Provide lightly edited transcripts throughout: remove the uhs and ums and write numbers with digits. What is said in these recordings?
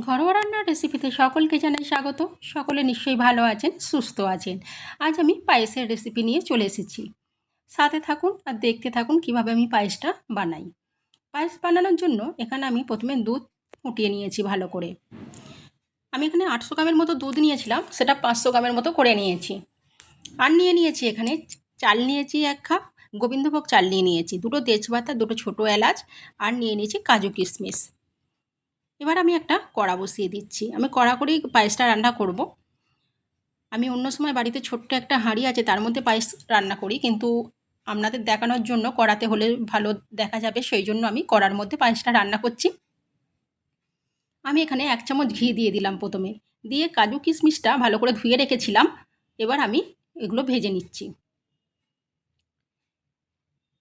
ঘরোয়া রান্নার রেসিপিতে সকলকে জানাই স্বাগত। সকলে নিশ্চয়ই ভালো আছেন, সুস্থ আছেন। আজ আমি পায়েসের রেসিপি নিয়ে চলে এসেছি। সাথে থাকুন আর দেখতে থাকুন কিভাবে আমি পায়েসটা বানাই। পায়েস বানানোর জন্য এখানে আমি প্রথমে দুধ ফুটিয়ে নিয়েছি ভালো করে। আমি এখানে 800 গ্রামের মতো দুধ নিয়েছিলাম, সেটা 500 গ্রামের মতো করে নিয়েছি। আর নিয়েছি এখানে চাল নিয়েছি 1 কাপ, গোবিন্দভোগ চাল নিয়েছি, দুটো তেজপাতা, দুটো ছোটো এলাচ, আর নিয়েছি কাজু কিশমিশ। এবার আমি একটা কড়া বসিয়ে দিচ্ছি। আমি কড়া করেই পায়েসটা রান্না করব। আমি অন্য সময় বাড়িতে ছোট্ট একটা হাঁড়ি আছে, তার মধ্যে পায়েস রান্না করি, কিন্তু আপনাদের দেখানোর জন্য কড়াতে হলে ভালো দেখা যাবে, সেই জন্য আমি কড়ার মধ্যে পায়েসটা রান্না করছি। আমি এখানে 1 চামচ ঘি দিয়ে দিলাম প্রথমে, দিয়ে কাজু কিশমিশটা ভালো করে ধুয়ে রেখেছিলাম। এবার আমি এগুলো ভেজে নিচ্ছি।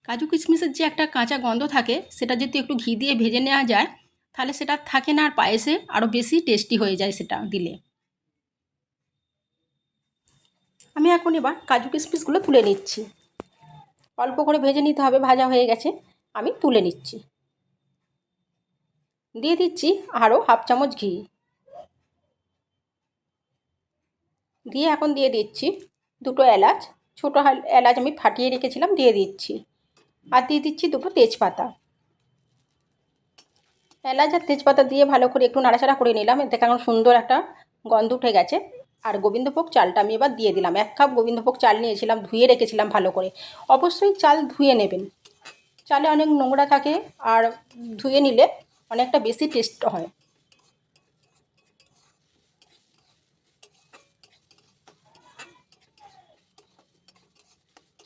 কাজু কিশমিশের যে একটা কাঁচা গন্ধ থাকে, সেটা যদি একটু ঘি দিয়ে ভেজে নেওয়া যায়, তাহলে সেটা থাকে না, আর পায়েসে আরও বেশি টেস্টি হয়ে যায় সেটা দিলে। আমি এখন এবার কাজু কিশমিশগুলো তুলে নিচ্ছি। অল্প করে ভেজে নিতে হবে, ভাজা হয়ে গেছে, আমি তুলে নিচ্ছি। দিয়ে দিচ্ছি আরও 1/2 চামচ ঘি। দিয়ে এখন দিয়ে দিচ্ছি দুটো এলাচ, ছোটো এলাচ আমি ফাটিয়ে রেখেছিলাম, দিয়ে দিচ্ছি। আর দিয়ে দিচ্ছি দুটো তেজপাতা। এলাচ আর তেজপাতা দিয়ে ভালো করে একটু নাড়াচাড়া করে নিলাম, এতে কেমন সুন্দর একটা গন্ধ উঠে গেছে। আর গোবিন্দভোগ চালটা আমি এবার দিয়ে দিলাম। 1 কাপ গোবিন্দভোগ চাল নিয়েছিলাম, ধুয়ে রেখেছিলাম ভালো করে। অবশ্যই চাল ধুয়ে নেবেন, চালে অনেক নোংরা থাকে, আর ধুয়ে নিলে অনেকটা বেশি টেস্ট হয়।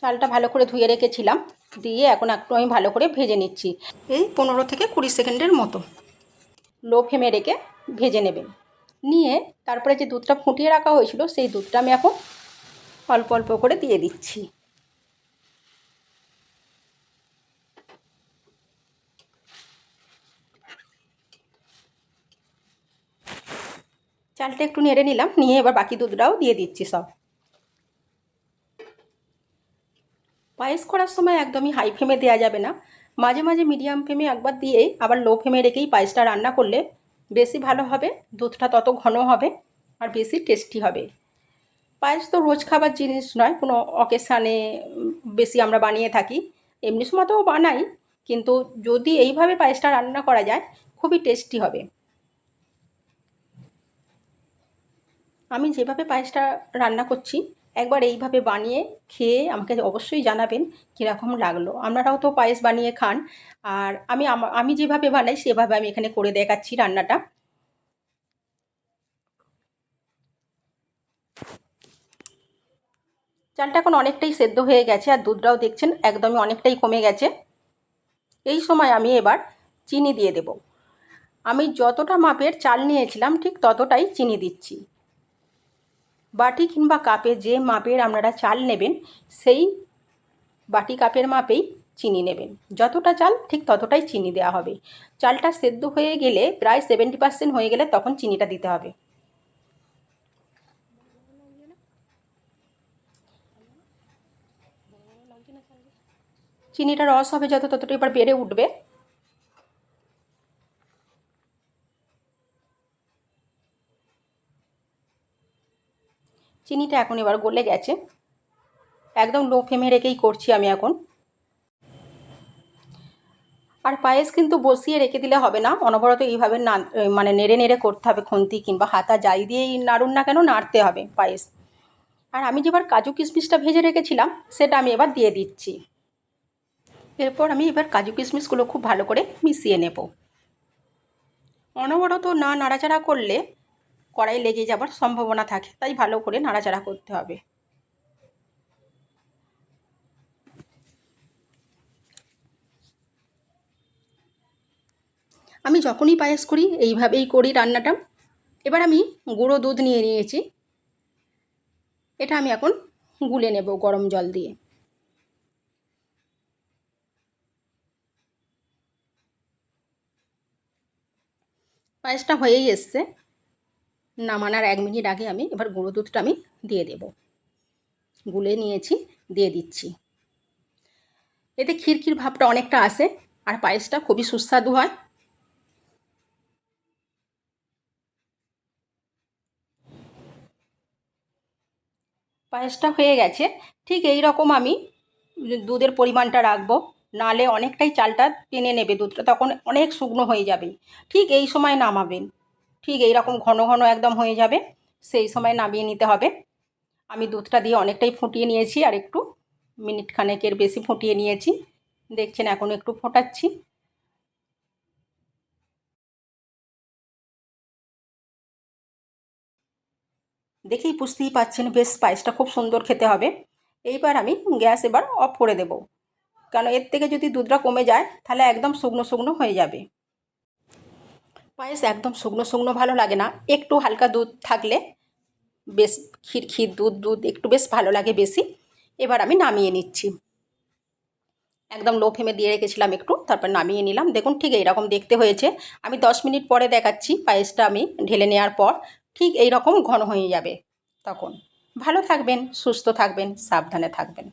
চালটা ভালো করে ধুয়ে রেখেছিলাম, দিয়ে এখন একটু আমি ভালো করে ভেজে নিচ্ছি। এই 15 থেকে 20 সেকেন্ডের মতো লো ফ্লেমে রেখে ভেজে নেবেন। নিয়ে তারপরে যে দুধটা ফুটিয়ে রাখা হয়েছিল, সেই দুধটা আমি এখন অল্প অল্প করে দিয়ে দিচ্ছি। চালটা একটু নেড়ে নিলাম, নিয়ে এবার বাকি দুধটাও দিয়ে দিচ্ছি সব। পায়েস করার সময় একদমই হাই ফ্লেমে দেওয়া যাবে না, মাঝে মাঝে মিডিয়াম ফ্লেমে একবার দিয়ে আবার লো ফ্লেমে রেখেই পায়েসটা রান্না করলে বেশি ভালো হবে। দুধটা তত ঘন হবে আর বেশি টেস্টি হবে। পায়েস তো রোজ খাবার জিনিস নয়, কোনো অকেশানে বেশি আমরা বানিয়ে থাকি, এমনি সময়তেও বানাই, কিন্তু যদি এইভাবে পায়েসটা রান্না করা যায় খুবই টেস্টি হবে। আমি যেভাবে পায়েসটা রান্না করছি, একবার এইভাবে বানিয়ে খেয়ে আমাকে অবশ্যই জানাবেন কীরকম লাগলো। আপনারাও তো পায়েস বানিয়ে খান, আর আমি যেভাবে বানাই সেভাবে আমি এখানে করে দেখাচ্ছি রান্নাটা। চালটা এখন অনেকটাই সেদ্ধ হয়ে গেছে, আর দুধটাও দেখছেন একদমই অনেকটাই কমে গেছে। এই সময় আমি এবার চিনি দিয়ে দেব। আমি যতটা মাপের চাল নিয়েছিলাম ঠিক ততটাই চিনি দিচ্ছি। বাটি কিংবা কাপে যে মাপের আপনারা চাল নেবেন, সেই বাটি কাপের মাপেই চিনি নেবেন। যতটা চাল ঠিক ততটাই চিনি দেওয়া হবে। চালটা সেদ্ধ হয়ে গেলে প্রায় 70% হয়ে গেলে তখন চিনিটা দিতে হবে। চিনিটা রস হবে যত, ততটা এবার বেড়ে উঠবে। চিনিটা এখন এবার গলে গেছে। একদম লো ফ্লেমে রেখেই করছি আমি এখন। আর পায়েস কিন্তু বসিয়ে রেখে দিলে হবে না, অনবরত এইভাবে না, মানে নেড়ে নেড়ে করতে হবে, খুন্তি কিংবা হাতা যাই দিয়েই নাড়ুন না কেন, নাড়তে হবে পায়েস। আর আমি যেবার কাজু কিশমিশটা ভেজে রেখেছিলাম, সেটা আমি এবার দিয়ে দিচ্ছি। এরপর আমি এবার কাজু কিশমিশগুলো খুব ভালো করে মিশিয়ে নেব। অনবরত না নাড়াচাড়া করলে কড়াই লেগে যাবার সম্ভাবনা থাকে, তাই ভালো করে নাড়াচাড়া করতে হবে। আমি যখনই পায়েস করি এইভাবেই করি রান্নাটা। এবার আমি গুঁড়ো দুধ নিয়ে নিয়েছি, এটা আমি এখন গুলে নেব গরম জল দিয়ে। পায়েসটা হয়েই এসছে, নামানোর 1 মিনিট আগে আমি এবার গুঁড়ো দুধটা আমি দিয়ে দেব। গুলে নিয়েছি, দিয়ে দিচ্ছি। এতে ক্ষীর ভাবটা অনেকটা আসে, আর পায়েসটা খুবই সুস্বাদু হয়। পায়েসটা হয়ে গেছে। ঠিক এই রকম আমি দুধের পরিমাণটা রাখবো, নাহলে অনেকটাই চালটা টেনে নেবে দুধটা, তখন অনেক শুকনো হয়ে যাবে। ঠিক এই সময় নামাবেন, ঠিক এই রকম ঘন ঘন একদম হয়ে যাবে, সেই সময় নামিয়ে নিতে হবে। আমি দুধটা দিয়ে অনেকটাই ফুটিয়ে নিয়েছি, আর একটু মিনিট খানেকের বেশি ফুটিয়ে নিয়েছি। দেখছেন এখন একটু ফোটাচ্ছি। দেখেই বুঝতেই পাচ্ছেন বেশ পায়েসটা খুব সুন্দর খেতে হবে। এইবার আমি গ্যাস এবার অফ করে দেব, কারণ এর থেকে যদি দুধটা কমে যায় তাহলে একদম শুকনো শুকনো হয়ে যাবে। পায়েস একদম শুকনো শুকনো ভালো লাগে না, একটু হালকা দুধ থাকলে বেশ, ক্ষীর ক্ষীর দুধ দুধ একটু বেশ ভালো লাগে বেশি। এবার আমি নামিয়ে নিচ্ছি। একদম লো ফ্লেমে দিয়ে রেখেছিলাম একটু, তারপর নামিয়ে নিলাম। দেখুন ঠিক এইরকম দেখতে হয়েছে। আমি 10 মিনিট পরে দেখাচ্ছি পায়েসটা আমি ঢেলে নেওয়ার পর। ঠিক এই রকম ঘন হয়ে যাবে তখন। ভালো থাকবেন, সুস্থ থাকবেন, সাবধানে থাকবেন।